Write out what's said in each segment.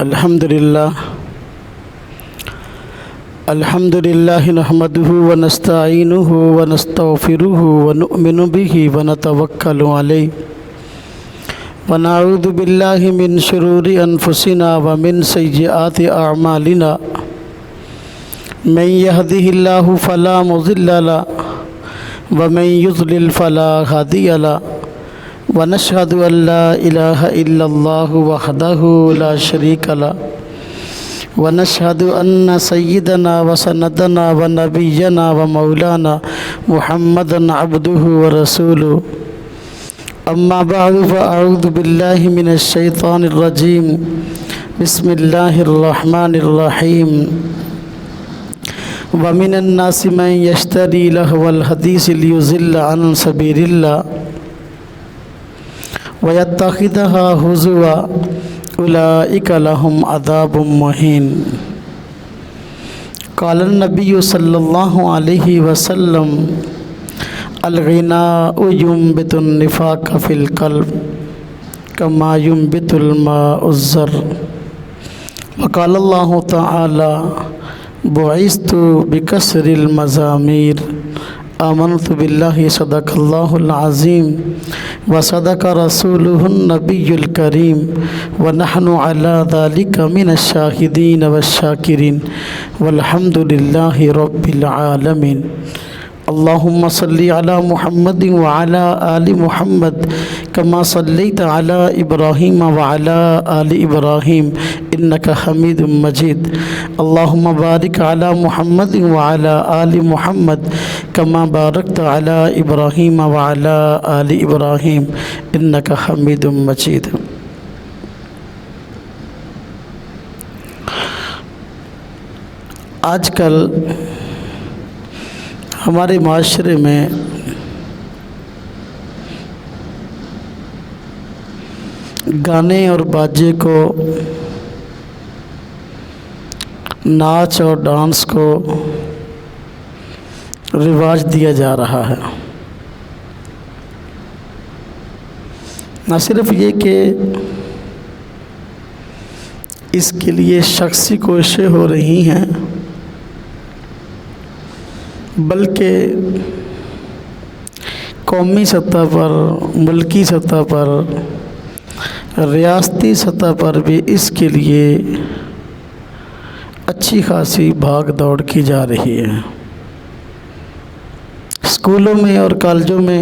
الحمد لله نحمده ونستعينه ونستغفره ونؤمن به ونتوكل عليه ونعوذ بالله من شرور أنفسنا ومن سيئات أعمالنا من يهده الله فلا مضل له ومن يضلل فلا هادي له ونشهد أن لا إله إلا الله وحده لا شريك له ونشهد أن سيدنا وسندنا ونبينا ومولانا محمدا عبده ورسوله أما بعد فأعوذ بالله من الشيطان الرجيم بسم الله الرحمن الرحيم ومن الناس من يشتري لهو الحديث ليضل عن سبيل الله ويتخذها هزوا أولئك لهم عذاب مهين قال النبي صلى الله عليه وسلم الغناء ينبت النفاق في القلب كما ينبت الماء الزر وقال الله تعالى بعثت بكسر المزامير آمنت بالله صدق الله العظيم وصدق رسوله النبي الكريم ونحن على ذلك من الشاهدين والشاكرين والحمد لله رب العالمين اللهم صل على محمد وعلى آل محمد كما صليت على إبراهيم وعلى آل إبراهيم إنك حميد مجيد اللهم بارك على محمد وعلى آل محمد كما باركت على إبراهيم وعلى آل إبراهيم إنك حميد مجيد آج کل ہمارے معاشرے میں گانے اور باجے کو، ناچ اور ڈانس کو رواج دیا جا رہا ہے۔ نہ صرف یہ کہ اس کے لیے شخصی کوششیں ہو رہی ہیں، بلکہ قومی سطح پر، ملکی سطح پر، ریاستی سطح پر بھی اس کے لیے اچھی خاصی بھاگ دوڑ کی جا رہی ہے۔ اسکولوں میں اور کالجوں میں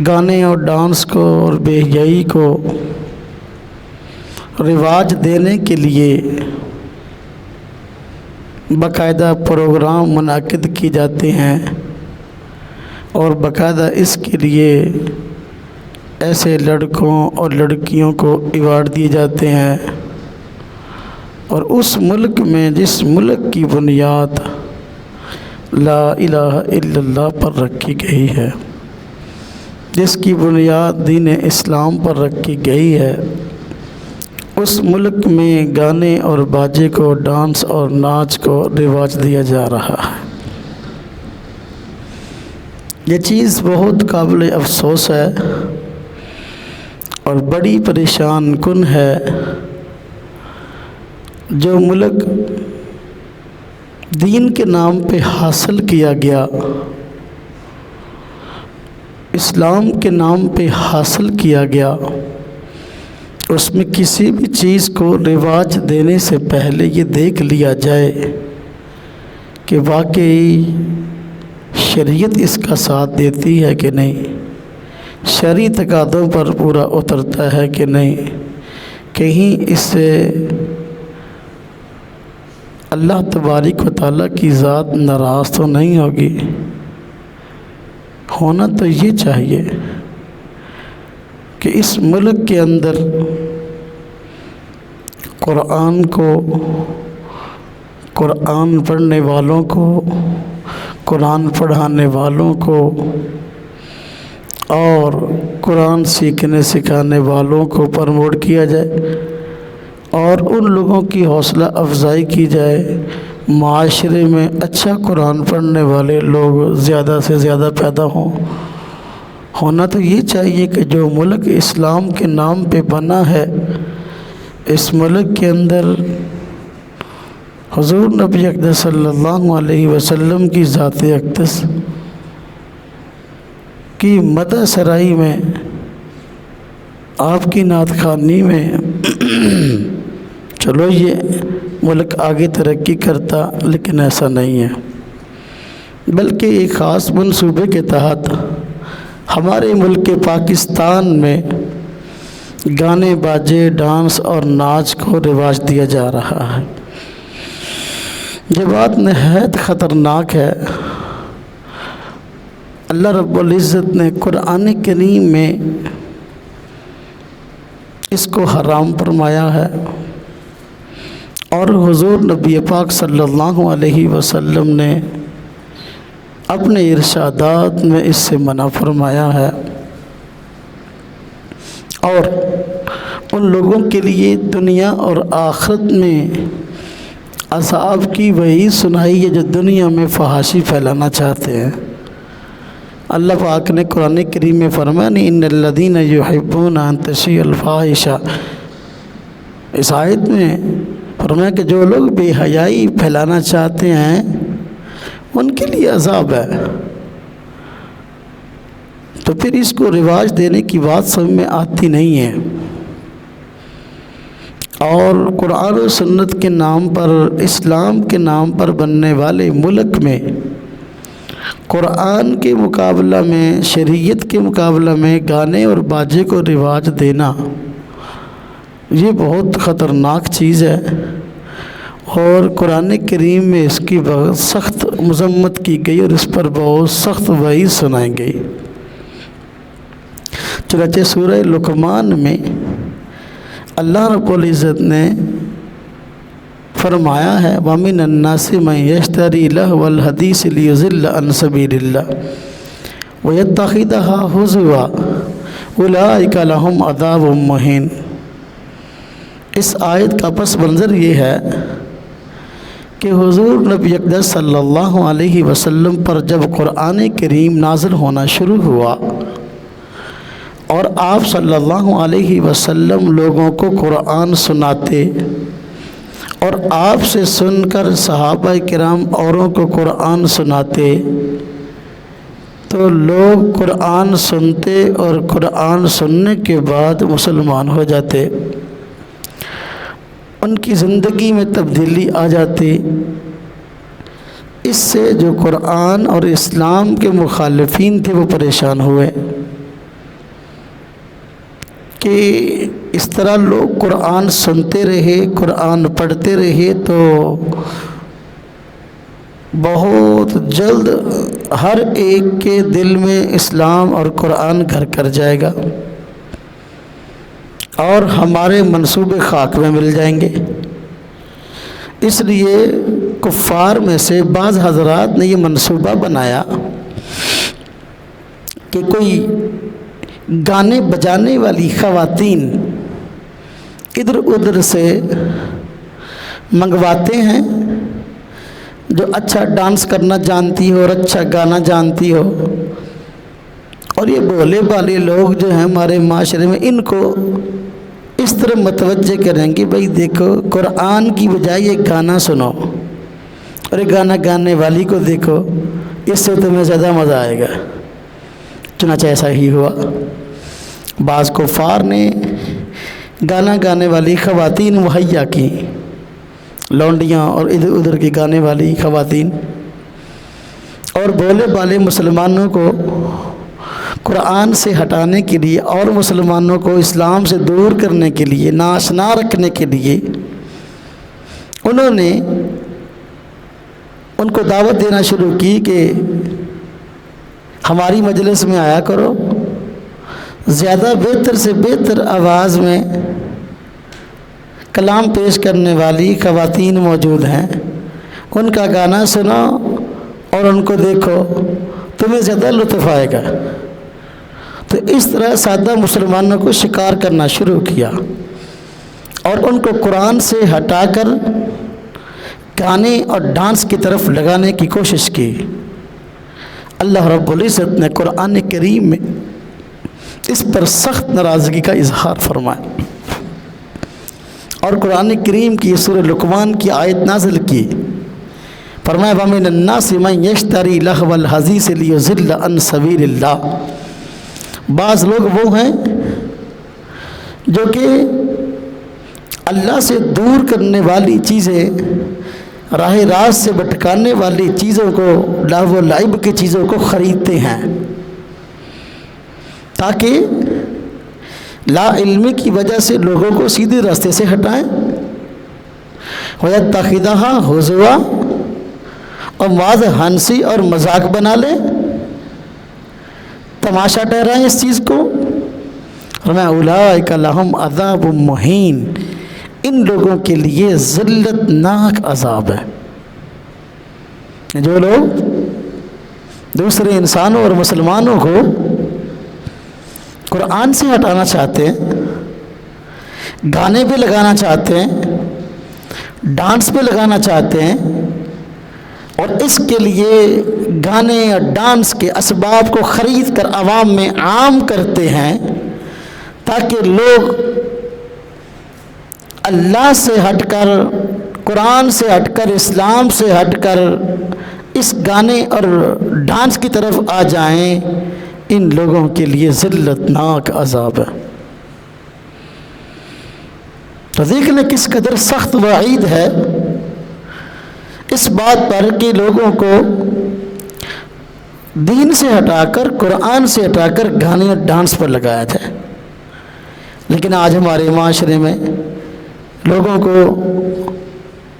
گانے اور ڈانس کو اور بے حیائی کو رواج دینے کے لیے باقاعدہ پروگرام منعقد کی جاتے ہیں اور باقاعدہ اس کے لیے ایسے لڑکوں اور لڑکیوں کو ایوارڈ دیے جاتے ہیں، اور اس ملک میں جس ملک کی بنیاد لا الہ الا اللہ پر رکھی گئی ہے، جس کی بنیاد دین اسلام پر رکھی گئی ہے، اس ملک میں گانے اور باجے کو، ڈانس اور ناچ کو رواج دیا جا رہا ہے۔ یہ چیز بہت قابل افسوس ہے اور بڑی پریشان کن ہے۔ جو ملک دین کے نام پہ حاصل کیا گیا، اسلام کے نام پہ حاصل کیا گیا، اس میں کسی بھی چیز کو رواج دینے سے پہلے یہ دیکھ لیا جائے کہ واقعی شریعت اس کا ساتھ دیتی ہے کہ نہیں، شرعی تقاضوں پر پورا اترتا ہے کہ نہیں، کہیں اس سے اللہ تبارک و تعالیٰ کی ذات ناراض تو نہیں ہوگی۔ ہونا تو یہ چاہیے کہ اس ملک کے اندر قرآن کو، قرآن پڑھنے والوں کو، قرآن پڑھانے والوں کو اور قرآن سیکھنے سکھانے والوں کو پروموٹ کیا جائے، اور ان لوگوں کی حوصلہ افزائی کی جائے، معاشرے میں اچھا قرآن پڑھنے والے لوگ زیادہ سے زیادہ پیدا ہوں۔ ہونا تو یہ چاہیے کہ جو ملک اسلام کے نام پہ بنا ہے، اس ملک کے اندر حضور نبی اقدس صلی اللہ علیہ وسلم کی ذات اقدس کی مدح سرائی میں، آپ کی نعت خوانی میں چلو یہ ملک آگے ترقی کرتا، لیکن ایسا نہیں ہے، بلکہ ایک خاص منصوبے کے تحت ہمارے ملک پاکستان میں گانے باجے، ڈانس اور ناچ کو رواج دیا جا رہا ہے۔ یہ بات نہایت خطرناک ہے۔ اللہ رب العزت نے قرآن کریم میں اس کو حرام فرمایا ہے، اور حضور نبی پاک صلی اللہ علیہ وسلم نے اپنے ارشادات میں اس سے منع فرمایا ہے، اور ان لوگوں کے لیے دنیا اور آخرت میں عذاب کی وعید سنائی ہے جو دنیا میں فحاشی پھیلانا چاہتے ہیں۔ اللہ پاک نے قرآن کریم میں فرمایا ان الذین یحبون ان تشیع الفاحش، اس آیت میں فرمایا کہ جو لوگ بے حیائی پھیلانا چاہتے ہیں ان کے لیے عذاب ہے۔ تو پھر اس کو رواج دینے کی بات سمجھ میں آتی نہیں ہے، اور قرآن و سنت کے نام پر، اسلام کے نام پر بننے والے ملک میں قرآن کے مقابلہ میں، شریعت کے مقابلہ میں گانے اور باجے کو رواج دینا یہ بہت خطرناک چیز ہے، اور قرآن کریم میں اس کی بہت سخت مذمت کی گئی اور اس پر بہت سخت وعید سنائی گئی۔ چنانچہ سورہ لقمان میں اللہ رب العزت نے فرمایا ہے وَمِنَ النَّاسِ مَن يَشْتَرِي لَهْوَ الْحَدِيثِ لِيُضِلَّ عَن سَبِيلِ اللَّهِ وَيَتَّخِذَهَا هُزُوًا أُولَٰئِكَ لَهُمْ عَذَابٌ مُّهِينٌ۔ اس آیت کا پس منظر یہ ہے کہ حضور نبی اقدس صلی اللہ علیہ وسلم پر جب قرآن کریم نازل ہونا شروع ہوا اور آپ صلی اللہ علیہ وسلم لوگوں کو قرآن سناتے، اور آپ سے سن کر صحابہ کرام اوروں کو قرآن سناتے، تو لوگ قرآن سنتے اور قرآن سننے کے بعد مسلمان ہو جاتے، ان کی زندگی میں تبدیلی آ جاتی۔ اس سے جو قرآن اور اسلام کے مخالفین تھے وہ پریشان ہوئے کہ اس طرح لوگ قرآن سنتے رہے، قرآن پڑھتے رہے تو بہت جلد ہر ایک کے دل میں اسلام اور قرآن گھر کر جائے گا، اور ہمارے منصوبے خاک میں مل جائیں گے۔ اس لیے کفار میں سے بعض حضرات نے یہ منصوبہ بنایا کہ کوئی گانے بجانے والی خواتین ادھر ادھر سے منگواتے ہیں جو اچھا ڈانس کرنا جانتی ہو اور اچھا گانا جانتی ہو، اور یہ بھولے بھالے لوگ جو ہیں ہمارے معاشرے میں ان کو اس طرح متوجہ کریں گے بھائی دیکھو قرآن کی بجائے یہ گانا سنو، اور یہ گانا گانے والی کو دیکھو، اس سے تمہیں زیادہ مزہ آئے گا۔ چنانچہ ایسا ہی ہوا، بعض کفار نے گانا گانے والی خواتین مہیا کی، لونڈیاں اور ادھر ادھر کی گانے والی خواتین، اور بولے بالے مسلمانوں کو قرآن سے ہٹانے کے لیے اور مسلمانوں کو اسلام سے دور کرنے کے لیے، ناآشنا رکھنے کے لیے انہوں نے ان کو دعوت دینا شروع کی کہ ہماری مجلس میں آیا کرو، زیادہ بہتر سے بہتر آواز میں کلام پیش کرنے والی خواتین موجود ہیں، ان کا گانا سنو اور ان کو دیکھو، تمہیں زیادہ لطف آئے گا۔ تو اس طرح سادہ مسلمانوں کو شکار کرنا شروع کیا اور ان کو قرآن سے ہٹا کر گانے اور ڈانس کی طرف لگانے کی کوشش کی۔ اللہ رب العزت نے قرآن کریم میں اس پر سخت ناراضگی کا اظہار فرمایا، اور قرآن کریم کی سورہ لقمان کی آیت نازل کی، فرمایا وَمِنَ النَّاسِ مَن يَشْتَرِي لَهْوَ الْحَدِيثِ لِيُضِلَّ عَن سَبِيلِ اللَّهِ۔ بعض لوگ وہ ہیں جو کہ اللہ سے دور کرنے والی چیزیں، راہ راست سے بھٹکانے والی چیزوں کو، لہو و لعب کی چیزوں کو خریدتے ہیں تاکہ لا علمی کی وجہ سے لوگوں کو سیدھے راستے سے ہٹائیں، وَيَتَّخِذَهَا هُزُوًا، اور واض ہنسی اور مذاق بنا لیں، تماشا ٹھہرائیں اس چیز کو۔ فرمایا اولئک لہم عذاب مہین، ان لوگوں کے لیے ذلت ناک عذاب ہے۔ جو لوگ دوسرے انسانوں اور مسلمانوں کو قرآن سے ہٹانا چاہتے ہیں، گانے پہ لگانا چاہتے ہیں، ڈانس پہ لگانا چاہتے ہیں، اور اس کے لیے گانے اور ڈانس کے اسباب کو خرید کر عوام میں عام کرتے ہیں تاکہ لوگ اللہ سے ہٹ کر، قرآن سے ہٹ کر، اسلام سے ہٹ کر اس گانے اور ڈانس کی طرف آ جائیں، ان لوگوں کے لیے ذلت ناک عذاب ہے۔ تو دیکھ لیں کس قدر سخت وعید ہے اس بات پر کہ لوگوں کو دین سے ہٹا کر، قرآن سے ہٹا کر گانے اور ڈانس پر لگایا جائے۔ لیکن آج ہمارے معاشرے میں لوگوں کو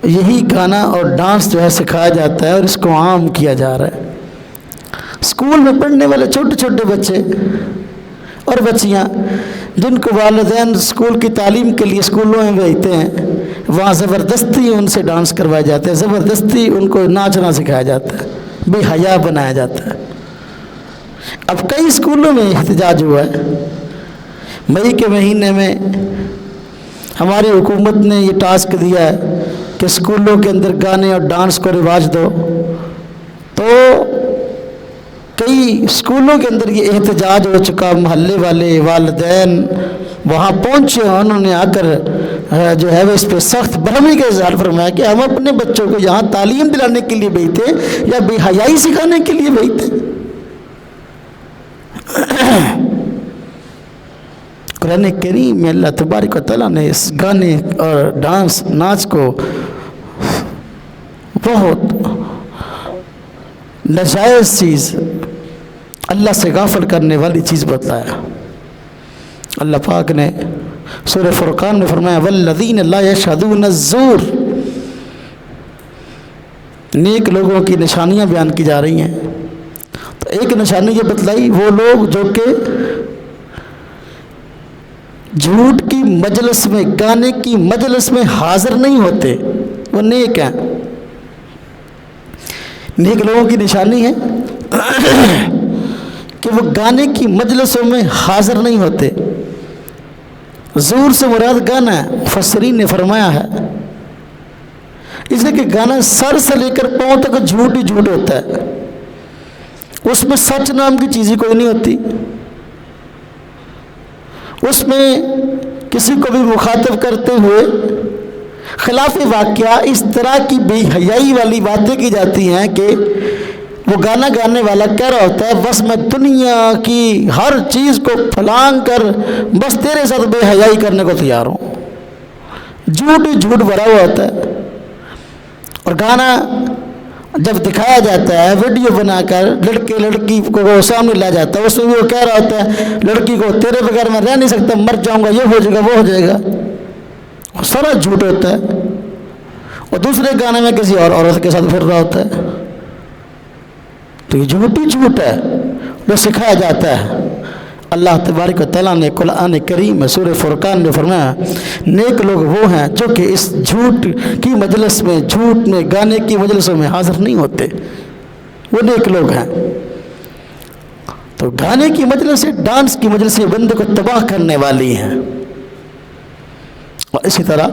یہی گانا اور ڈانس جو ہے سکھایا جاتا ہے اور اس کو عام کیا جا رہا ہے۔ اسکول میں پڑھنے والے چھوٹے چھوٹے بچے اور بچیاں جن کو والدین اسکول کی تعلیم کے لیے اسکولوں میں بھیجتے ہیں، وہاں زبردستی ان سے ڈانس کروائے جاتے ہیں، زبردستی ان کو ناچنا سکھایا جاتا ہے، بے حیا بنایا جاتا ہے۔ اب کئی اسکولوں میں احتجاج ہوا ہے۔ مئی کے مہینے میں ہماری حکومت نے یہ ٹاسک دیا ہے کہ اسکولوں کے اندر گانے اور ڈانس کو رواج دو، تو کئی اسکولوں کے اندر یہ احتجاج ہو چکا، محلے والے والدین وہاں پہنچے، انہوں نے آ کر جو ہے وہ اس پہ سخت برہمی کا اظہار فرمایا کہ ہم اپنے بچوں کو یہاں تعلیم دلانے کے لیے بھیجتے یا بے حیائی سکھانے کے لیے بھیجتے۔ قرآن کریم میں اللہ تبارک و تعالیٰ نے اس گانے اور ڈانس ناچ کو بہت ناجائز چیز، اللہ سے غافل کرنے والی چیز بتلایا۔ اللہ پاک نے سورہ فرقان میں فرمایا والذین لا یشہدون الزور، نیک لوگوں کی نشانیاں بیان کی جا رہی ہیں۔ تو ایک نشانی یہ بتلائی، وہ لوگ جو کہ جھوٹ کی مجلس میں، گانے کی مجلس میں حاضر نہیں ہوتے، وہ نیک ہیں۔ نیک لوگوں کی نشانی ہے کہ وہ گانے کی مجلسوں میں حاضر نہیں ہوتے۔ زور سے مراد گانا ہے، مفسرین نے فرمایا ہے اس لیے کہ گانا سر سے لے کر پاؤں تک جھوٹ ہی جھوٹ ہوتا ہے، اس میں سچ نام کی چیز ہی کوئی نہیں ہوتی، اس میں کسی کو بھی مخاطب کرتے ہوئے خلاف واقعہ اس طرح کی بے حیائی والی باتیں کی جاتی ہیں کہ وہ گانا گانے والا کہہ رہا ہوتا ہے بس میں دنیا کی ہر چیز کو پھلانگ کر بس تیرے ساتھ بے حیائی کرنے کو تیار ہوں، جھوٹ ہی جھوٹ بھرا ہوا ہوتا ہے۔ اور گانا جب دکھایا جاتا ہے ویڈیو بنا کر لڑکے لڑکی کو سامنے لایا جاتا ہے، اس میں بھی وہ کہہ رہا ہوتا ہے لڑکی کو تیرے بغیر میں رہ نہیں سکتا، مر جاؤں گا، یہ ہو جائے گا وہ ہو جائے گا، وہ سارا جھوٹ ہوتا ہے۔ اور دوسرے گانے میں کسی اور عورت کے ساتھ پھر رہا ہوتا ہے، تو یہ جھوٹ ہی جھوٹ ہے جو سکھایا جاتا ہے۔ اللہ تبارک و تعالیٰ نے قرآن کریم میں سورہ فرقان میں فرمایا نیک لوگ وہ ہیں جو کہ اس جھوٹ کی مجلس میں، جھوٹ میں، گانے کی مجلسوں میں حاضر نہیں ہوتے، وہ نیک لوگ ہیں۔ تو گانے کی مجلسیں، ڈانس کی مجلسیں بندے کو تباہ کرنے والی ہیں۔ اور اسی طرح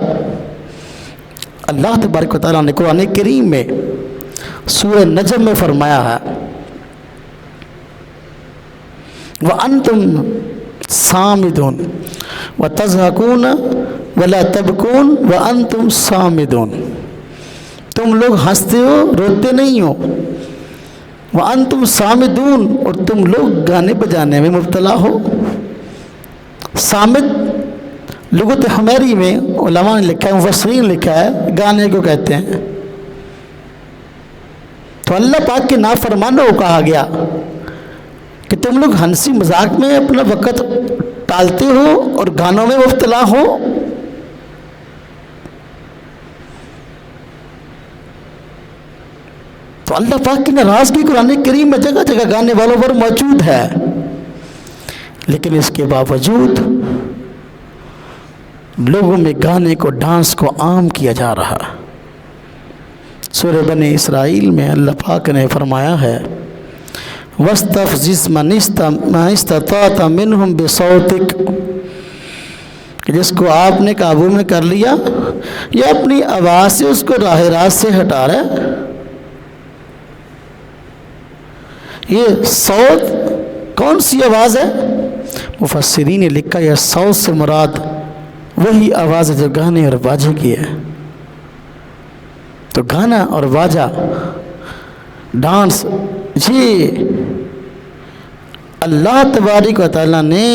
اللہ تبارک و تعالیٰ نے قرآن کریم میں سورہ نجم میں فرمایا ہے وَأَنْتُمْ صَامِدُونَ وَتَضْحَكُونَ ولا تبکون وانتم صامدون، تم لوگ ہنستے ہو روتے نہیں ہو، وانتم صامدون، اور تم لوگ گانے بجانے میں مبتلا ہو۔ صامت لغت حمیری میں علماء نے لکھا ہے، مفسرین نے لکھا ہے، گانے کو کہتے ہیں۔ تو اللہ پاک کے نافرمانوں کو کہا گیا کہ تم لوگ ہنسی مذاق میں اپنا وقت ٹالتے ہو اور گانوں میں مبتلا ہو۔ تو اللہ پاک کی ناراضگی قرآن کریم میں جگہ جگہ گانے والوں پر موجود ہے، لیکن اس کے باوجود لوگوں میں گانے کو، ڈانس کو عام کیا جا رہا۔ سورہ بنی اسرائیل میں اللہ پاک نے فرمایا ہے وَاسْتَفْزِزْ مَنِ اسْتَطَعْتَ مِنْهُمْ بِصَوْتِكَ، کہ جس کو آپ نے قابو میں کر لیا یا اپنی آواز سے اس کو راہ راست سے ہٹا رہا ہے۔ یہ صوت کون سی آواز ہے؟ مفسرین نے لکھا یہ صوت سے مراد وہی آواز ہے جو گانے اور باجے کی ہے۔ تو گانا اور باجا، ڈانس، یہ اللہ تبارک و تعالیٰ نے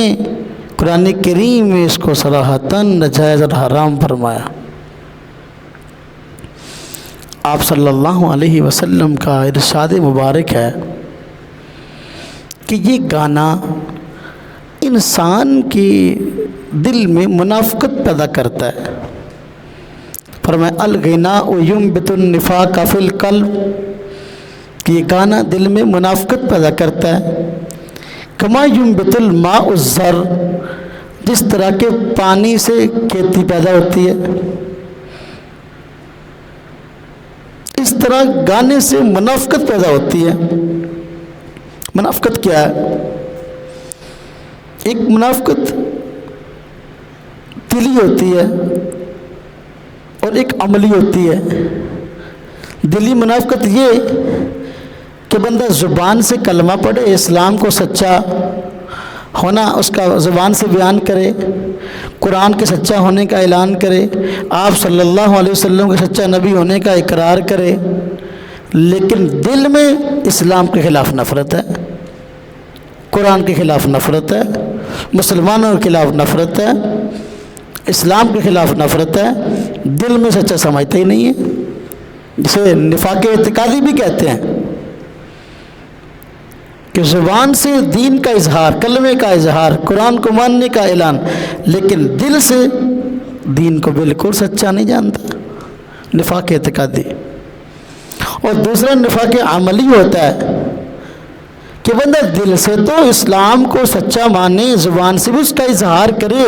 قرآن کریم میں اس کو صراحتاً ناجائز اور حرام فرمایا۔ آپ صلی اللہ علیہ وسلم کا ارشاد مبارک ہے کہ یہ گانا انسان کے دل میں منافقت پیدا کرتا ہے۔ فرمایا الغناء ينبت النفاق فی القلب، کہ یہ گانا دل میں منافقت پیدا کرتا ہے۔ کما ينبت الماء الزر، جس طرح کے پانی سے کھیتی پیدا ہوتی ہے، اس طرح گانے سے منافقت پیدا ہوتی ہے۔ منافقت کیا ہے؟ ایک منافقت دلی ہوتی ہے اور ایک عملی ہوتی ہے۔ دلی منافقت یہ کہ بندہ زبان سے کلمہ پڑھے، اسلام کو سچا ہونا اس کا زبان سے بیان کرے، قرآن کے سچا ہونے کا اعلان کرے، آپ صلی اللہ علیہ وسلم کے سچا نبی ہونے کا اقرار کرے، لیکن دل میں اسلام کے خلاف نفرت ہے، قرآن کے خلاف نفرت ہے، مسلمانوں کے خلاف نفرت ہے، اسلام کے خلاف نفرت ہے، دل میں سچا سمجھتا ہی نہیں ہے، جسے نفاق اعتقادی بھی کہتے ہیں، کہ زبان سے دین کا اظہار، کلمے کا اظہار، قرآن کو ماننے کا اعلان، لیکن دل سے دین کو بالکل سچا نہیں جانتا، نفاق اعتقادی۔ اور دوسرا نفاق عملی ہوتا ہے کہ بندہ دل سے تو اسلام کو سچا مانے، زبان سے بھی اس کا اظہار کرے،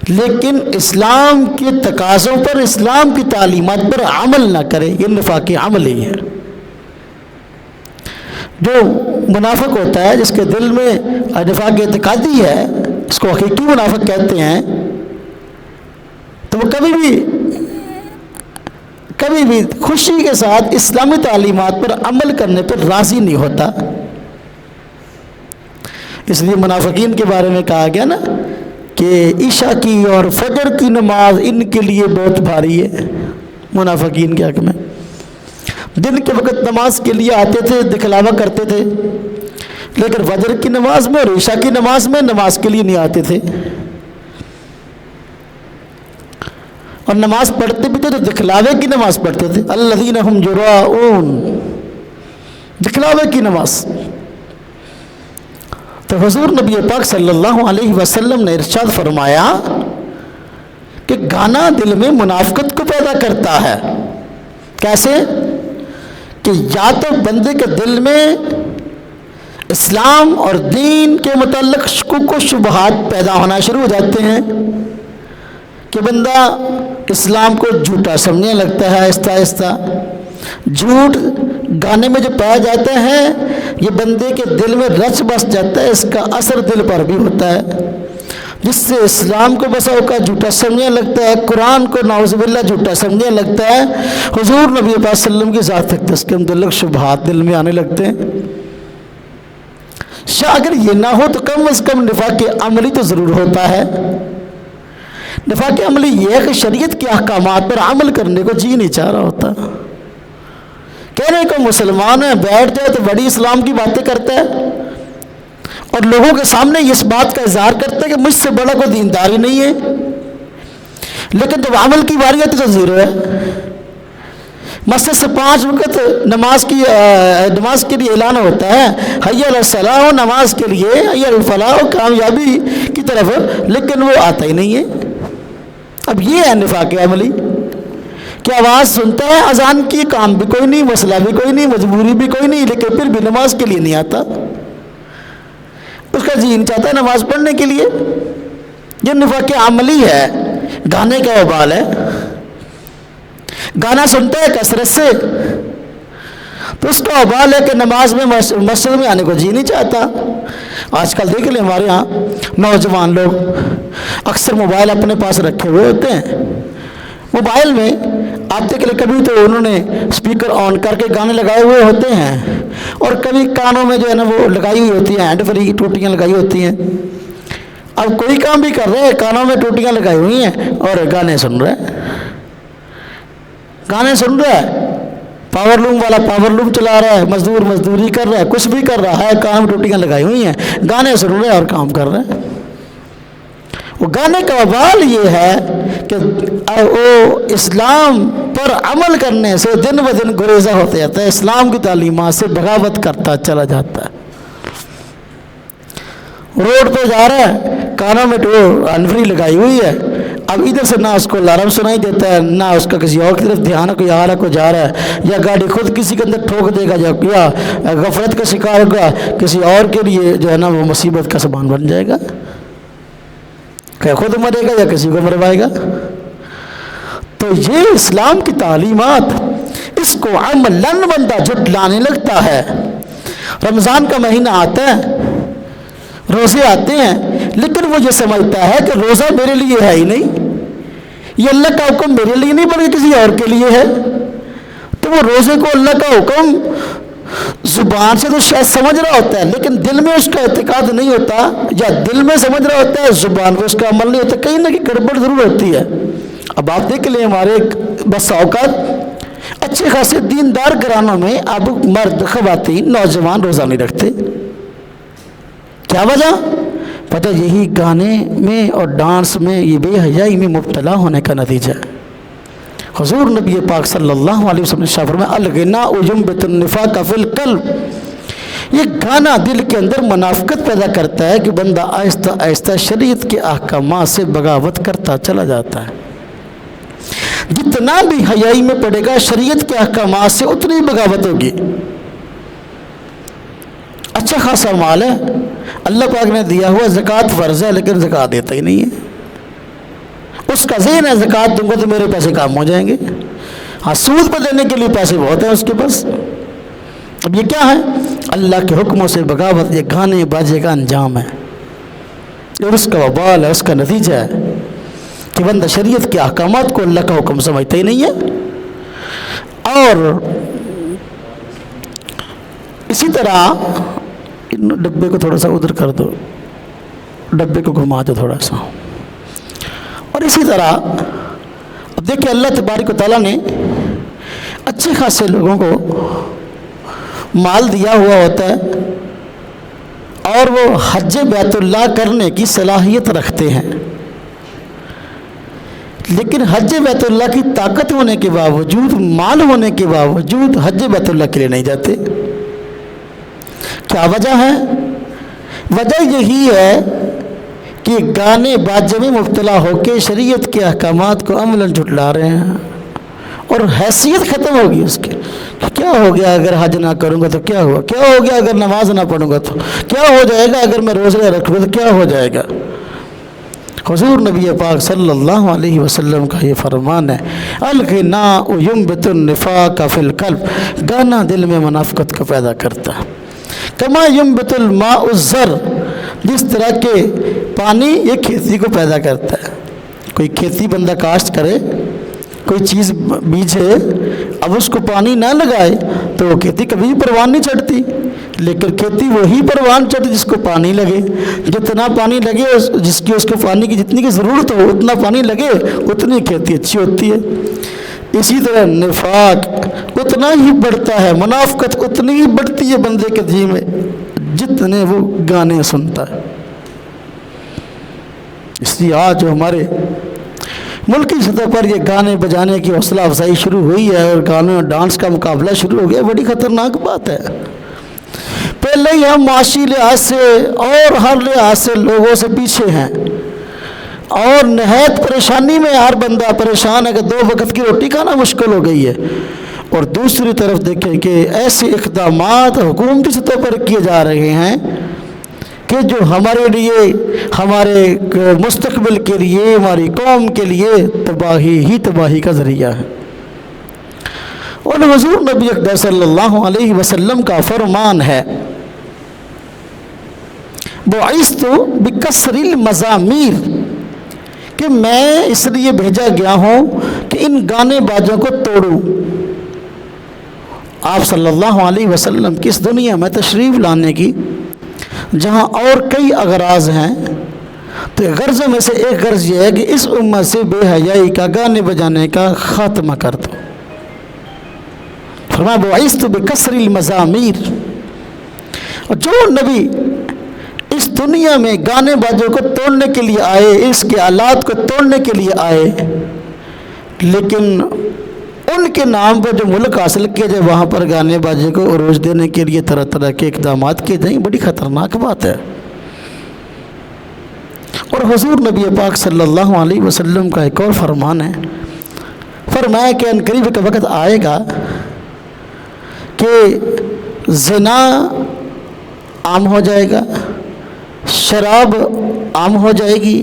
لیکن اسلام کے تقاضوں پر، اسلام کی تعلیمات پر عمل نہ کرے، یہ نفاق عملی ہے۔ جو منافق ہوتا ہے، جس کے دل میں نفاق اعتقادی ہے، اس کو حقیقی منافق کہتے ہیں، تو وہ کبھی بھی خوشی کے ساتھ اسلامی تعلیمات پر عمل کرنے پر راضی نہیں ہوتا۔ اس لیے منافقین کے بارے میں کہا گیا نا کہ عشاء کی اور فجر کی نماز ان کے لیے بہت بھاری ہے۔ منافقین کے حق میں دن کے وقت نماز کے لیے آتے تھے، دکھلاوا کرتے تھے، لیکن فجر کی نماز میں اور عشاء کی نماز میں نماز کے لیے نہیں آتے تھے، اور نماز پڑھتے بھی تھے تو دکھلاوے کی نماز پڑھتے تھے، الذین هم یراؤون، دکھلاوے کی نماز۔ تو حضور نبی پاک صلی اللہ علیہ وسلم نے ارشاد فرمایا کہ گانا دل میں منافقت کو پیدا کرتا ہے۔ کیسے؟ کہ یا تو بندے کے دل میں اسلام اور دین کے متعلق شکوک و شبہات پیدا ہونا شروع ہو جاتے ہیں، کہ بندہ اسلام کو جھوٹا سمجھنے لگتا ہے، آہستہ آہستہ جھوٹ گانے میں جو پایا جاتا ہے یہ بندے کے دل میں رچ بس جاتا ہے، اس کا اثر دل پر بھی ہوتا ہے، جس سے اسلام کو بسا اوقات جھوٹا سمجھنے لگتا ہے، قرآن کو نعوذ باللہ جھوٹا سمجھنے لگتا ہے، حضور نبی پاک صلی اللہ علیہ وسلم کی ذات تک اس کے متعلق شبہات دل میں آنے لگتے ہیں۔ اگر یہ نہ ہو تو کم از کم نفاق عملی تو ضرور ہوتا ہے۔ نفاق عملی یہ ہے کہ شریعت کے احکامات پر عمل کرنے کو جی نہیں چاہ رہا ہوتا، کہنے کو مسلمان ہے، بیٹھ جائے تو بڑی اسلام کی باتیں کرتا ہے اور لوگوں کے سامنے اس بات کا اظہار کرتا ہے کہ مجھ سے بڑا کوئی دیندار ہی نہیں ہے، لیکن جب عمل کی باری آتی تو زیرو ہے۔ مسجد سے 5 وقت نماز کے لیے اعلان ہوتا ہے، حی علی الصلاۃ، نماز کے لیے، حی علی الفلاح، کامیابی کی طرف، لیکن وہ آتا ہی نہیں ہے۔ اب یہ ہے نفاق عملی کہ آواز سنتا ہے اذان کی، کام بھی کوئی نہیں، مسئلہ بھی کوئی نہیں، مجبوری بھی کوئی نہیں، لیکن پھر بھی نماز کے لیے نہیں آتا، اس کا جی نہیں چاہتا نماز پڑھنے کے لیے۔ یہ نفاق عملی ہے، گانے کا وبال ہے۔ گانا سنتا ہے کثرت سے تو اس کا وبال ہے کہ نماز میں مسجد میں آنے کو جی نہیں چاہتا۔ آج کل دیکھ لیں ہمارے ہاں نوجوان لوگ اکثر موبائل اپنے پاس رکھے ہوئے ہوتے ہیں، موبائل میں آتے کے لیے کبھی تو انہوں نے اسپیکر آن کر کے گانے لگائے ہوئے ہوتے ہیں، اور کبھی کانوں میں جو ہے نا وہ لگائی ہوئی ہوتی ہیں ہینڈ فری ٹوٹیاں لگائی ہوتی ہیں۔ اب کوئی کام بھی کر رہے ہیں، کانوں میں ٹوٹیاں لگائی ہوئی ہیں اور گانے سن رہے ہیں، گانے سن رہا ہے۔ پاور لوم والا پاور لوم چلا رہا ہے، مزدور مزدوری کر رہا ہے، کچھ بھی کر رہا ہے، کان میں ٹوٹیاں لگائی ہوئی ہیں، گانے سن رہے ہیں اور کام کر رہے ہیں۔ وہ گانے کا وبال یہ ہے کہ وہ اسلام پر عمل کرنے سے دن بہ دن گریزہ ہوتا جاتا ہے، اسلام کی تعلیمات سے بغاوت کرتا چلا جاتا ہے۔ روڈ پہ جا رہا ہے، کانوں میں انفری لگائی ہوئی ہے، اب ادھر سے نہ اس کو الارم سنائی دیتا ہے، نہ اس کا کسی اور کی طرف دھیان ہے، کوئی آ رہا کوئی جا رہا ہے، یا گاڑی خود کسی کے اندر ٹھوک دے گا، یا غفلت کا شکار ہوگا، کسی اور کے لیے جو ہے نا وہ مصیبت کا سامان بن جائے گا، کہ خود مرے گا یا کسی کو مروائے گا۔ تو یہ اسلام کی تعلیمات، اس کو عملاً بندہ جھٹلانے لگتا ہے۔ رمضان کا مہینہ آتا ہے، روزے آتے ہیں، لیکن وہ یہ سمجھتا ہے کہ روزہ میرے لیے ہے ہی نہیں، یہ اللہ کا حکم میرے لیے نہیں بلکہ کسی اور کے لیے ہے۔ تو وہ روزے کو اللہ کا حکم زبان سے تو شاید سمجھ رہا ہوتا ہے، لیکن دل میں اس کا اعتقاد نہیں ہوتا، یا دل میں سمجھ رہا ہوتا ہے، زبان پہ اس کا عمل نہیں ہوتا، کہیں نہ کہیں گڑبڑ ضرور ہوتی ہے۔ اب آپ دیکھ لیں ہمارے بس اوقات اچھے خاصے دیندار گھرانوں میں اب مرد خواتین نوجوان روزہ نہیں رکھتے، کیا وجہ؟ پتہ یہی گانے میں اور ڈانس میں، یہ بے حیائی میں مبتلا ہونے کا نتیجہ ہے۔ حضور نبی پاک صلی اللہ علیہ وسلم نے ارشاد فرمایا الغناء ينبت النفاق فی القلب، یہ گانا دل کے اندر منافقت پیدا کرتا ہے کہ بندہ آہستہ آہستہ شریعت کے احکامات سے بغاوت کرتا چلا جاتا ہے۔ جتنا بھی حیائی میں پڑے گا شریعت کے احکامات سے اتنی بغاوت ہوگی۔ اچھا خاصا مال ہے، اللہ پاک نے دیا ہوا، زکوٰۃ فرض ہے لیکن زکوٰۃ دیتا ہی نہیں ہے، اس کا ذہن ہے زکوٰۃ دوں گا تو میرے پیسے کام ہو جائیں گے، ہاں سود پہ دینے کے لیے پیسے بہت ہیں اس کے پاس۔ اب یہ کیا ہے؟ اللہ کے حکموں سے بغاوت، یہ گانے باجے کا انجام ہے، اور اس کا وبال ہے، اس کا نتیجہ ہے کہ بندہ شریعت کے احکامات کو اللہ کا حکم سمجھتا ہی نہیں ہے۔ اور اسی طرح ڈبے کو تھوڑا سا ادھر کر دو، ڈبے کو گھما دو تھوڑا سا۔ اور اسی طرح اب دیکھیں اللہ تبارک و تعالیٰ نے اچھے خاصے لوگوں کو مال دیا ہوا ہوتا ہے اور وہ حج بیت اللہ کرنے کی صلاحیت رکھتے ہیں، لیکن حج بیت اللہ کی طاقت ہونے کے باوجود، مال ہونے کے باوجود حج بیت اللہ کے لیے نہیں جاتے۔ کیا وجہ ہے؟ وجہ یہی ہے کہ گانے باجے میں مبتلا ہو کے شریعت کے احکامات کو عملاً جھٹلا رہے ہیں، اور حیثیت ختم ہوگی اس کی۔ کیا ہو گیا اگر حج نہ کروں گا تو کیا ہوا؟ کیا ہو گیا اگر نماز نہ پڑھوں گا تو کیا ہو جائے گا؟ اگر میں روزے رکھوں گا تو کیا ہو جائے گا؟ حضور نبی پاک صلی اللہ علیہ وسلم کا یہ فرمان ہے الغناء ينبت النفاق فی القلب، گانا دل میں منافقت کو پیدا کرتا ہے۔ کما ينبت الماء الزر، جس طرح کے پانی یہ کھیتی کو پیدا کرتا ہے۔ کوئی کھیتی بندہ کاشت کرے، کوئی چیز بیجے، اب اس کو پانی نہ لگائے تو وہ کھیتی کبھی بھی پروان نہیں چڑھتی، لیکن کھیتی وہی پروان چڑھتی جس کو پانی لگے، جتنا پانی لگے جس کی اس کو پانی کی جتنی کی ضرورت ہو اتنا پانی لگے اتنی کھیتی اچھی ہوتی ہے۔ اسی طرح نفاق اتنا ہی بڑھتا ہے، منافقت اتنی ہی بڑھتی ہے بندے کے دل میں جتنے وہ گانے سنتا ہے۔ اس لیے آج جو ہمارے ملکی سطح پر یہ گانے بجانے کی حوصلہ افزائی شروع ہوئی ہے اور گانوں اور ڈانس کا مقابلہ شروع ہو گیا، بڑی خطرناک بات ہے۔ پہلے ہی ہم معاشی لحاظ سے اور ہر لحاظ سے لوگوں سے پیچھے ہیں اور نہایت پریشانی میں ہر بندہ پریشان ہے کہ 2 وقت کی روٹی کھانا مشکل ہو گئی ہے، اور دوسری طرف دیکھیں کہ ایسے اقدامات حکومتی سطح پر کیے جا رہے ہیں کہ جو ہمارے لیے، ہمارے مستقبل کے لیے، ہماری قوم کے لیے تباہی ہی تباہی کا ذریعہ ہے۔ اور حضور نبی اکرم صلی اللہ علیہ وسلم کا فرمان ہے، بعثت بکسر المزامیر، کہ میں اس لیے بھیجا گیا ہوں کہ ان گانے بازوں کو توڑوں۔ آپ صلی اللہ علیہ وسلم کی اس دنیا میں تشریف لانے کی جہاں اور کئی اغراض ہیں، تو غرضوں میں سے ایک غرض یہ ہے کہ اس امت سے بے حیائی کا، گانے بجانے کا خاتمہ کر دو۔ فرمایا بعثت بکسر المزامیر، اور جو نبی اس دنیا میں گانے بازوں کو توڑنے کے لیے آئے، اس کے آلات کو توڑنے کے لیے آئے، لیکن ان کے نام پر جو ملک حاصل کیا جائے وہاں پر گانے بازی کو عروج دینے کے لیے طرح طرح کے اقدامات کیے جائیں، بڑی خطرناک بات ہے۔ اور حضور نبی پاک صلی اللہ علیہ وسلم کا ایک اور فرمان ہے، فرمایا کہ ان قریب کا وقت آئے گا کہ زنا عام ہو جائے گا، شراب عام ہو جائے گی،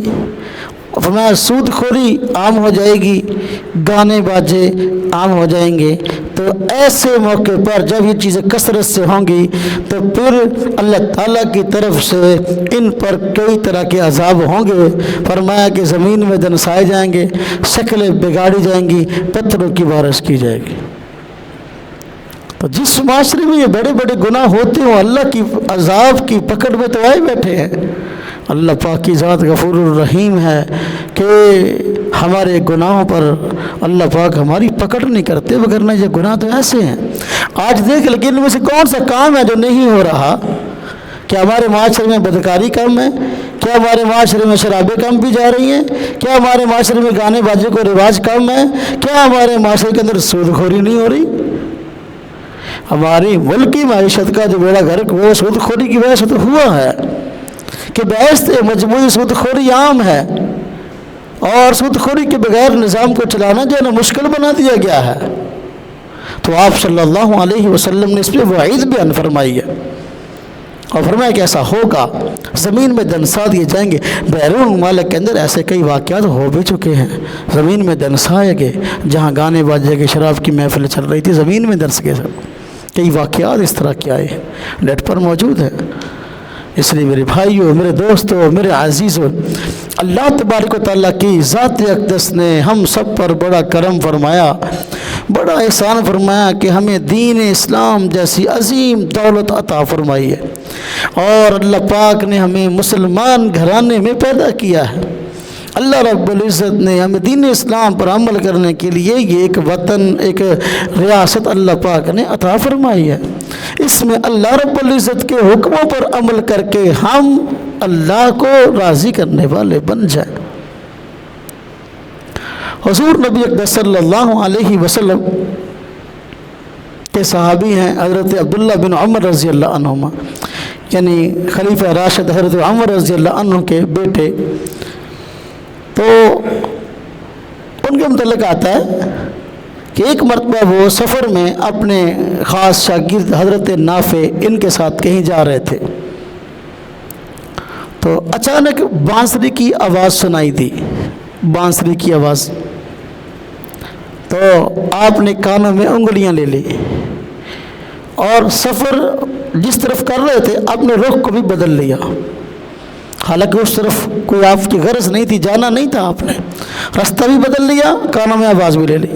فرمایا سود خوری عام ہو جائے گی، گانے باجے عام ہو جائیں گے۔ تو ایسے موقع پر جب یہ چیزیں کثرت سے ہوں گی تو پھر اللہ تعالیٰ کی طرف سے ان پر کئی طرح کے عذاب ہوں گے۔ فرمایا کہ زمین میں دنسائے جائیں گے، شکلیں بگاڑی جائیں گی، پتھروں کی بارش کی جائے گی۔ تو جس معاشرے میں یہ بڑے بڑے گناہ ہوتے ہوں، اللہ کی عذاب کی پکڑ میں تو آئے بیٹھے ہیں۔ اللہ پاک کی ذات غفور الرحیم ہے کہ ہمارے گناہوں پر اللہ پاک ہماری پکڑ نہیں کرتے، وگرنہ یہ گناہ تو ایسے ہیں۔ آج دیکھ لیکن ان میں سے کون سا کام ہے جو نہیں ہو رہا؟ کیا ہمارے معاشرے میں بدکاری کم ہے؟ کیا ہمارے معاشرے میں شرابیں کم بھی جا رہی ہیں؟ کیا ہمارے معاشرے میں گانے بازی کو رواج کم ہے؟ کیا ہمارے معاشرے کے اندر سود خوری نہیں ہو رہی؟ ہماری ملکی معیشت کا جو بیڑا گرک وہ سود خوری کی وجہ سے تو ہوا ہے کہ بیشت مجموعی سود خوری عام ہے، اور سود خوری کے بغیر نظام کو چلانا جو ہے نا مشکل بنا دیا گیا ہے۔ تو آپ صلی اللہ علیہ وسلم نے اس پہ وعید بیان فرمائی ہے اور فرمایا کہ ایسا ہوگا، زمین میں دنسا دیے جائیں گے۔ بیرون ممالک کے اندر ایسے کئی واقعات ہو بھی چکے ہیں، زمین میں دنسائے گئے، جہاں گانے باجے کے شراب کی محفل چل رہی تھی زمین میں دنس گئے سب۔ کئی واقعات اس طرح کے آئے ہیں، نیٹ پر موجود ہے۔ اس لیے میرے بھائیوں، میرے دوستوں، میرے عزیزوں، اللہ تبارک و تعالیٰ کی ذات اقدس نے ہم سب پر بڑا کرم فرمایا، بڑا احسان فرمایا کہ ہمیں دین اسلام جیسی عظیم دولت عطا فرمائی ہے، اور اللہ پاک نے ہمیں مسلمان گھرانے میں پیدا کیا ہے۔ اللہ رب العزت نے ہمیں دین اسلام پر عمل کرنے کے لیے یہ ایک وطن، ایک ریاست اللہ پاک نے عطا فرمائی ہے۔ اس میں اللہ رب العزت کے حکموں پر عمل کر کے ہم اللہ کو راضی کرنے والے بن جائیں۔ حضور نبی اکرم صلی اللہ علیہ وسلم کے صحابی ہیں حضرت عبداللہ بن عمر رضی اللہ عنہما، یعنی خلیفہ راشد حضرت عمر رضی اللہ عنہ کے بیٹے۔ تو ان کے متعلق آتا ہے کہ ایک مرتبہ وہ سفر میں اپنے خاص شاگرد حضرت نافع ان کے ساتھ کہیں جا رہے تھے، تو اچانک بانسری کی آواز سنائی دی، بانسری کی آواز۔ تو آپ نے کانوں میں انگلیاں لے لی اور سفر جس طرف کر رہے تھے اپنے رخ کو بھی بدل لیا، حالانکہ اس طرف کوئی آپ کی غرض نہیں تھی، جانا نہیں تھا، آپ نے راستہ بھی بدل لیا، کانوں میں آواز بھی لے لی،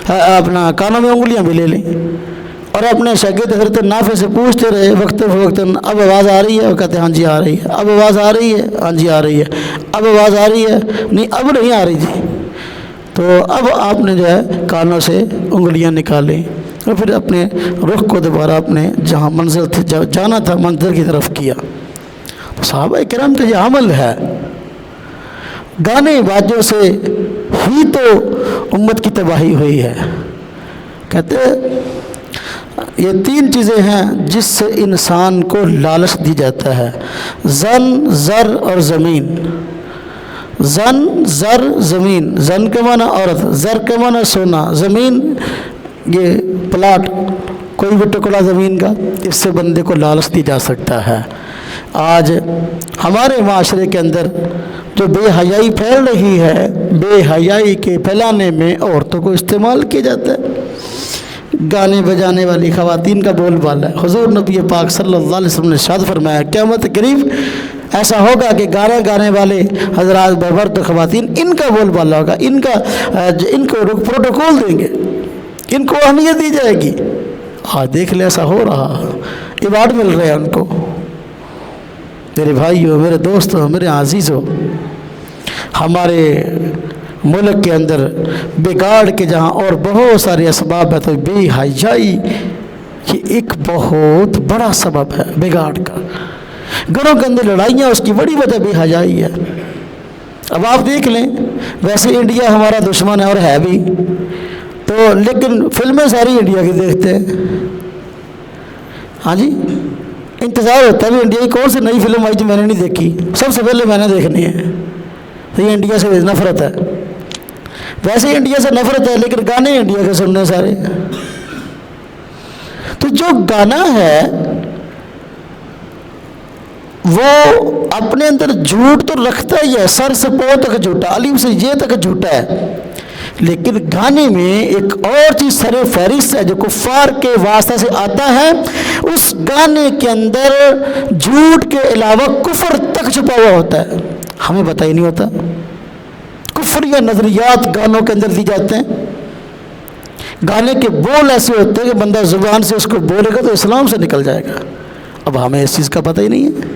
اپنا کانوں میں انگلیاں بھی لے لیں، اور اپنے شاگرد حضرت نافع سے پوچھتے رہے وقت فوقتاً، اب آواز آ رہی ہے؟ وہ کہتے ہیں ہاں جی آ رہی ہے۔ اب آواز آ رہی ہے؟ ہاں جی آ رہی ہے۔ اب آواز آ رہی ہے؟ نہیں اب نہیں آ رہی جی۔ تو اب آپ نے جو ہے کانوں سے انگلیاں نکالیں اور پھر اپنے رخ کو دوبارہ اپنے جہاں منزل جانا تھا منزل کی طرف کیا۔ تو صحابہ کرام کا یہ عمل ہے۔ گانے باجوں سے ہی تو امت کی تباہی ہوئی ہے۔ کہتے یہ 3 چیزیں ہیں جس سے انسان کو لالچ دی جاتا ہے: زن، زر اور زمین۔ زن، زر، زمین۔ زن کے معنی عورت، زر کے معنی سونا، زمین یہ پلاٹ، کوئی بھی ٹکڑا زمین کا، اس سے بندے کو لالچ دی جا سکتا ہے۔ آج ہمارے معاشرے کے اندر جو بے حیائی پھیل رہی ہے، بے حیائی کے پھیلانے میں عورتوں کو استعمال کیا جاتا ہے۔ گانے بجانے والی خواتین کا بول بالا ہے۔ حضور نبی پاک صلی اللہ علیہ وسلم نے ارشاد فرمایا قیامت قریب ایسا ہوگا کہ گانے گانے والے حضرات بربرد خواتین، ان کا بول بالا ہوگا، ان کو پروٹوکول دیں گے، ان کو اہمیت دی جائے گی۔ آج دیکھ لے ایسا ہو رہا، ایوارڈ مل رہے ہیں ان کو۔ میرے بھائیو، میرے دوستو، میرے عزیزو، ہمارے ملک کے اندر بگاڑ کے جہاں اور بہت سارے اسباب ہیں، تو بے حیائی یہ ایک بہت بڑا سبب ہے بگاڑ کا۔ گھروں کے اندر لڑائیاں، اس کی بڑی وجہ بے حیائی ہے۔ اب آپ دیکھ لیں، ویسے انڈیا ہمارا دشمن ہے اور ہے بھی، تو لیکن فلمیں ساری انڈیا کی دیکھتے ہیں۔ ہاں جی، انتظار ہوتا ہے بھی انڈیا کی کون سی نئی فلم آئی جو میں نے نہیں دیکھی، سب سے پہلے میں نے دیکھنی ہے۔ تو یہ انڈیا سے نفرت ہے۔ ویسے انڈیا سے نفرت ہے، لیکن گانے انڈیا کے سننے سارے۔ تو جو گانا ہے وہ اپنے اندر جھوٹ تو رکھتا ہی ہے، سر سے پاؤں تک جھوٹا، الف سے یہ تک جھوٹا ہے، لیکن گانے میں ایک اور چیز سر فہرست ہے جو کفار کے واسطہ سے آتا ہے۔ اس گانے کے اندر جھوٹ کے علاوہ کفر تک چھپا ہوا ہوتا ہے، ہمیں پتہ ہی نہیں ہوتا۔ کفریہ نظریات گانوں کے اندر دی جاتے ہیں۔ گانے کے بول ایسے ہوتے ہیں کہ بندہ زبان سے اس کو بولے گا تو اسلام سے نکل جائے گا۔ اب ہمیں اس چیز کا پتہ ہی نہیں ہے۔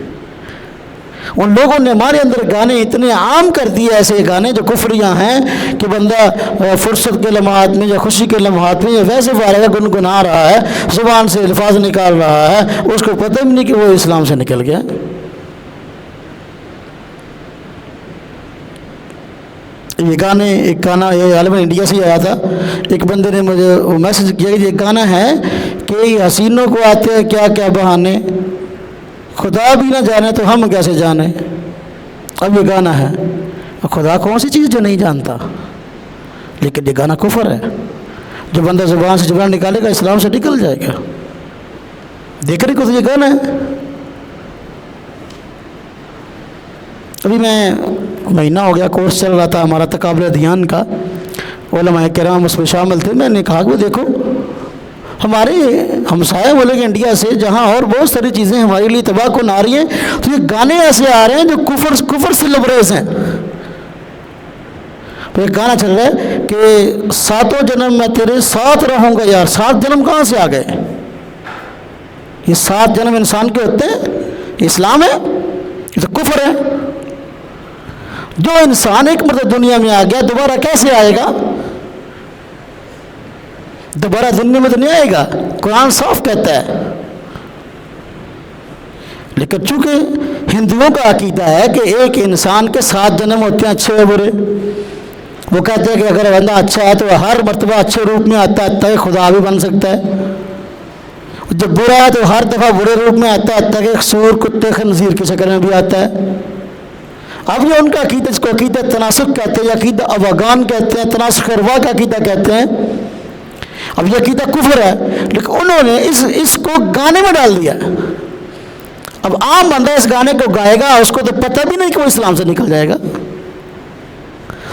ان لوگوں نے ہمارے اندر گانے اتنے عام کر دیے، ایسے گانے جو کفریاں ہیں کہ بندہ فرصت کے لمحات میں یا خوشی کے لمحات میں یا ویسے فارغ گنگنا رہا ہے، زبان سے الفاظ نکال رہا ہے، اس کو پتہ بھی نہیں کہ وہ اسلام سے نکل گیا۔ یہ گانے، ایک گانا یہ غالباً انڈیا سے ہی آیا تھا، ایک بندے نے مجھے میسج کیا کہ یہ گانا ہے کہ حسینوں کو آتے ہیں کیا کیا بہانے، خدا بھی نہ جانے تو ہم کیسے جانے۔ اب یہ گانا ہے، خدا کون سی چیز جو نہیں جانتا، لیکن یہ گانا کفر ہے۔ جو بندہ زبان سے زبان نکالے گا اسلام سے نکل جائے گا۔ دیکھ رہے کو یہ گانا ہے۔ ابھی میں مہینہ ہو گیا کورس چل رہا تھا ہمارا تقابل دھیان کا، علماء کرام اس میں شامل تھے۔ میں نے کہا کہ دیکھو ہمارے ہمسایہ ملک انڈیا سے جہاں اور بہت ساری چیزیں ہمارے لیے تباہ کن آ رہی ہیں، تو یہ گانے ایسے آ رہے ہیں جو کفر سے لبریز ہیں۔ تو ایک گانا چل رہا ہے کہ 7 جنم میں تیرے ساتھ رہوں گا یار۔ 7 جنم کہاں سے آ گئے؟ یہ 7 جنم انسان کے ہوتے ہیں؟ یہ اسلام ہے؟ یہ تو کفر ہے۔ جو انسان ایک مرتبہ دنیا میں آ گیا دوبارہ کیسے آئے گا؟ دوبارہ دنیا میں تو نہیں آئے گا، قرآن صاف کہتا ہے۔ لیکن چونکہ ہندوؤں کا عقیدہ ہے کہ ایک انسان کے 7 جنم ہوتے ہیں، اچھے و برے۔ وہ کہتے ہیں کہ اگر بندہ اچھا ہے تو ہر مرتبہ اچھے روپ میں آتا ہے، خدا بھی بن سکتا ہے۔ جب برا ہے تو ہر دفعہ برے روپ میں آتا ہے کہ سور، کتے، خنزیر کی شکل میں بھی آتا ہے۔ اب یہ ان کا عقیدہ، اس کو عقیدہ تناسخ کہتے ہیں، یا عقیدہ اوغان کہتے ہیں، تناسخ ارواح کا عقیدہ کہتے ہیں۔ اب یہ عقیدہ کفر ہے، لیکن انہوں نے اس کو گانے میں ڈال دیا۔ اب عام بندہ اس گانے کو گائے گا، اس کو تو پتہ بھی نہیں کہ وہ اسلام سے نکل جائے گا۔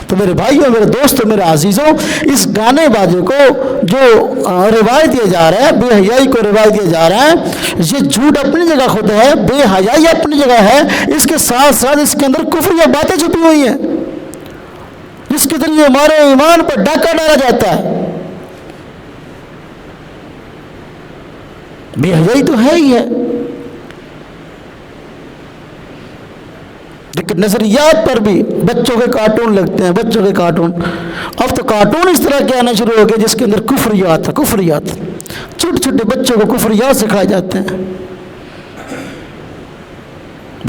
تو میرے بھائیوں، میرے دوستوں، میرے عزیزوں، اس گانے بازی کو جو روایت دیا جا رہا ہے، بے حیائی کو روایت دیا جا رہا ہے، یہ جھوٹ اپنی جگہ خود ہے، بے حیائی اپنی جگہ ہے، اس کے ساتھ ساتھ اس کے اندر کفریہ باتیں چھپی ہوئی ہیں جس کے ذریعے ہمارے ایمان پر ڈاکہ ڈالا جاتا ہے۔ بے حیائی تو ہے ہی ہے، لیکن نظریات پر بھی بچوں کے کارٹون لگتے ہیں، بچوں کے کارٹون. اب تو کارٹون اس طرح کے آنا شروع ہو گئے جس کے اندر کفریات ہے، کفریات، چھوٹے چھوٹے بچوں کو کفریات سکھائے جاتے ہیں.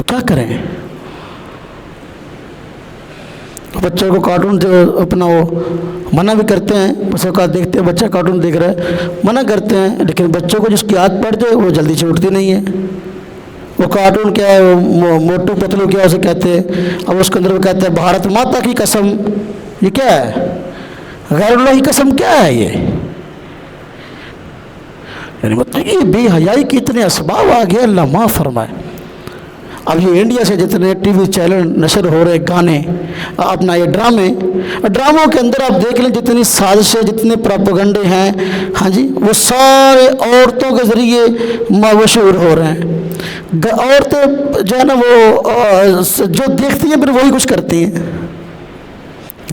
کیا کریں؟ بچوں کو کارٹون جو اپنا وہ منع بھی کرتے ہیں، اس اوقات دیکھتے ہیں بچہ کارٹون دیکھ رہا ہے، منع کرتے ہیں، لیکن بچوں کو جس کی عادت پڑ جائے وہ جلدی چھوٹتی نہیں ہے. وہ کارٹون کیا ہے، وہ موٹو پتلو کیا اسے کہتے ہیں، اب اس کے اندر وہ کہتے ہیں بھارت ماتا کی قسم. یہ کیا ہے؟ غیر اللہ کی قسم کیا ہے یہ؟ یعنی مطلب یہ بے حیائی کے اتنے اسباب آ گئے، اللہ معاف فرمائے. اب یہ انڈیا سے جتنے ٹی وی چینل نشر ہو رہے گانے، اپنا یہ ڈراموں کے اندر آپ دیکھ لیں جتنی سازشیں، جتنے پراپیگنڈے ہیں، ہاں جی، وہ سارے عورتوں کے ذریعے مشہور ہو رہے ہیں. عورتیں جو ہے نا وہ جو دیکھتی ہیں پھر وہی کچھ کرتی ہیں.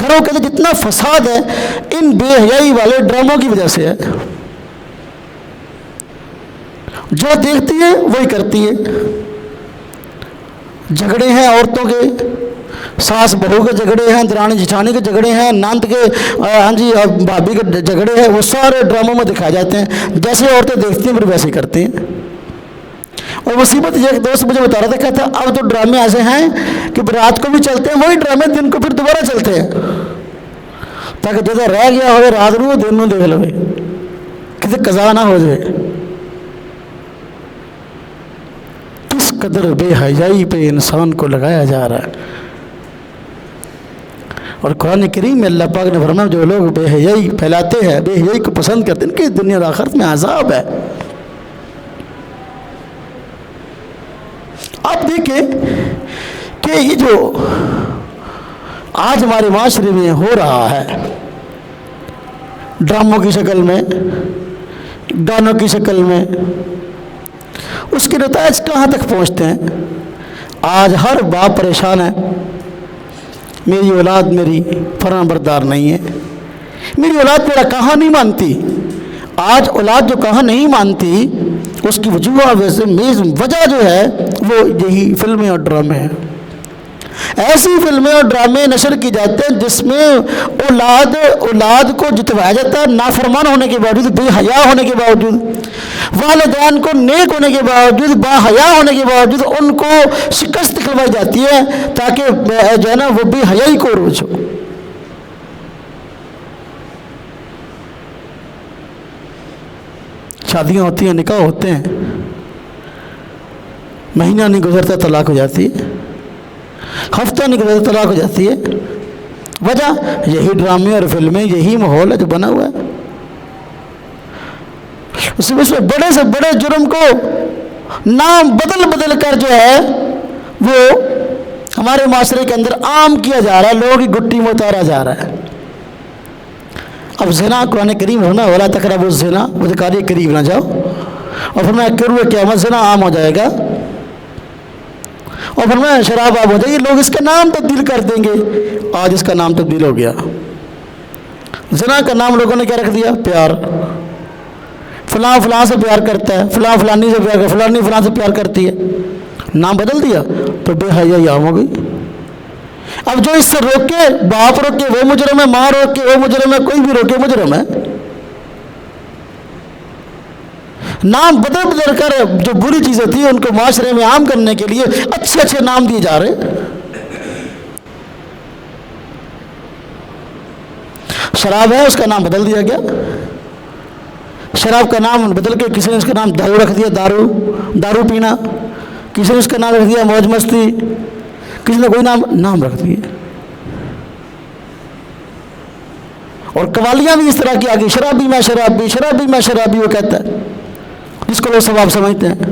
گھروں کے اندر جتنا فساد ہے ان بے حیائی والے ڈراموں کی وجہ سے ہے. جو دیکھتی ہیں وہی کرتی ہے. جھگڑے ہیں عورتوں کے، ساس بہو کے جھگڑے ہیں، درانی جٹھانی کے جھگڑے ہیں، نند کے ہاں جی بھابھی کے جھگڑے ہیں، وہ سارے ڈراموں میں دکھائے جاتے ہیں. جیسے عورتیں دیکھتی ہیں پھر ویسے ہی کرتی ہیں. اور مصیبت یہ ایک دوست مجھے بتا رہا تھا، کہتا اب تو ڈرامے ایسے ہیں کہ رات کو بھی چلتے ہیں وہی ڈرامے، دن کو پھر دوبارہ چلتے ہیں، تاکہ جیسا رہ گیا ہوئے رات رو دن میں دیکھ لو، کسی قضا نہ ہو جائے. کس قدر بے حیائی پہ انسان کو لگایا جا رہا ہے. اور قرآن کریم میں اللہ پاک نے فرمایا جو لوگ بے حیائی پھیلاتے ہیں، بے حیائی کو پسند کرتے ہیں، ان کی دنیا اور آخرت میں عذاب ہے. آپ دیکھیں کہ یہ جو آج ہمارے معاشرے میں ہو رہا ہے، ڈراموں کی شکل میں، گانوں کی شکل میں، اس کے نتائج کہاں تک پہنچتے ہیں؟ آج ہر باپ پریشان ہے، میری اولاد میری فرما بردار نہیں ہے، میری اولاد میرا کہاں نہیں مانتی. آج اولاد جو کہاں نہیں مانتی اس کی وجہ جو ہے وہ یہی فلمیں اور ڈرامے ہیں. ایسی فلمیں اور ڈرامے نشر کی جاتے ہیں جس میں اولاد کو جتوایا جاتا ہے نافرمان ہونے کے باوجود، بے حیا ہونے کے باوجود، والدین کو نیک ہونے کے باوجود، با حیا ہونے کے باوجود ان کو شکست کھلوائی جاتی ہے تاکہ جو ہے نا وہ بے حیائی کو عروج ہو. شادیاں ہوتی ہیں، نکاح ہوتے ہیں، مہینہ نہیں گزرتا طلاق ہو جاتی ہے، ہفتہ نہیں گزرتا طلاق ہو جاتی ہے. وجہ یہی ڈرامے اور فلمیں، یہی ماحول ہے جو بنا ہوا ہے. اس میں بڑے سے بڑے جرم کو نام بدل کر جو ہے وہ ہمارے معاشرے کے اندر عام کیا جا رہا ہے، لوگوں کی گٹی میں اتارا جا رہا ہے. اب زنا قرآن کریم ہونا ولا تقربوا الزنا، بدکاری کے قریب نہ جاؤ، اور فرمایا قرب قیامت زنا عام ہو جائے گا، اور فرمایا شراب عام ہو جائے گی. لوگ اس کا نام تبدیل کر دیں گے. آج اس کا نام تبدیل ہو گیا. زنا کا نام لوگوں نے کیا رکھ دیا؟ پیار. فلاں فلاں سے پیار کرتا ہے، فلاں فلانی سے پیار کرتا ہے، فلانی فلاں سے پیار کرتی ہے، نام بدل دیا تو بے حیائی عام ہو گئی. اب جو اس سے روکے، باپ روکے وہ مجرم ہے، ماں روکے وہ مجرم ہے، کوئی بھی روکے مجرم ہے. نام بدل کر جو بری چیزیں تھیں ان کو معاشرے میں عام کرنے کے لیے اچھے اچھے نام دیے جا رہے. شراب ہے، اس کا نام بدل دیا گیا. شراب کا نام بدل کے کسی نے اس کا نام دارو رکھ دیا، دارو پینا. کسی نے اس کا نام رکھ دیا موج مستی. کسی نے کوئی نام رکھ دیے. اور قوالیاں بھی اس طرح کی آگئی، شرابی میں شرابی، شرابی میں شرابی وہ کہتا ہے، جس کو لوگ ثواب سمجھتے ہیں.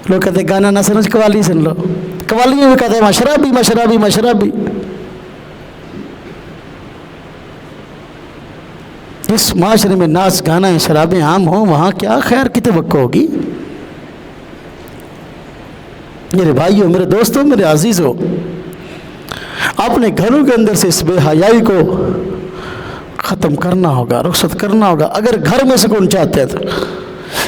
لوگ کہتے ہیں گانا نہ سمجھ قوالی سن لو. قوالیاں بھی کہتے ہیں میں شرابی میں شرابی میں شرابی. اس معاشرے میں ناچ گانا شرابیں عام ہوں، وہاں کیا خیر کی توقع ہوگی؟ میرے بھائیوں، میرے دوستوں، میرے عزیزوں، اپنے گھروں کے اندر سے اس بے حیائی کو ختم کرنا ہوگا، رخصت کرنا ہوگا. اگر گھر میں سکون چاہتے ہیں تو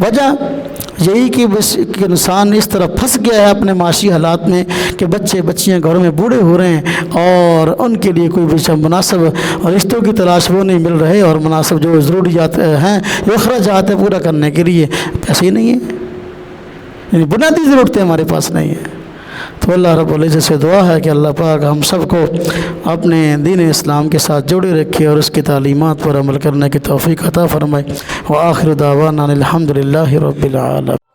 وجہ یہی کہ بس کہ انسان اس طرح پھنس گیا ہے اپنے معاشی حالات میں کہ بچے بچیاں گھروں میں بوڑھے ہو رہے ہیں اور ان کے لیے کوئی بھی مناسب رشتوں کی تلاش وہ نہیں مل رہے، اور مناسب جو ضروریات ہیں جو اخراجات ہیں پورا کرنے کے لیے پیسے ہی نہیں ہیں، یعنی بنیادی ضرورتیں ہمارے پاس نہیں ہیں۔ تو اللہ رب العزت سے دعا ہے کہ اللہ پاک ہم سب کو اپنے دین اسلام کے ساتھ جوڑے رکھے اور اس کی تعلیمات پر عمل کرنے کی توفیق عطا فرمائے۔ وآخر دعوانا الحمد للہ رب العالمین۔